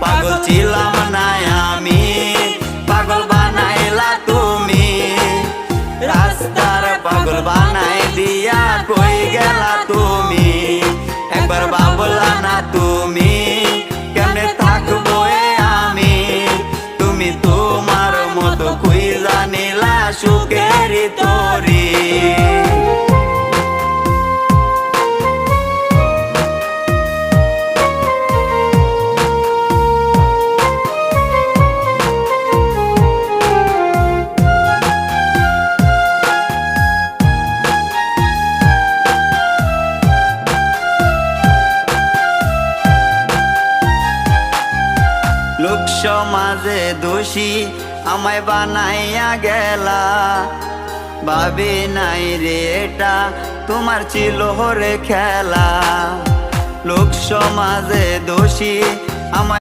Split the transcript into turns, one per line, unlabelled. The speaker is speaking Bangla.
পাগল ছিলাম না আমি, পাগল বানাইলা তুমি। রাস্তার পাগল বানাই দিয়া কই গেলা তুমি। একবার ভাবলা না তুমি কেমনে থাকবো আমি। তুমি তোমার মতো খুঁজা নিলা সুখের তরি। লোক সমাজে দোষী আমায় বানাইয়া গেলা। ভাবি নাই রে এটা তোমার ছিল রে খেলা। লোক সমাজে দোষী আমায়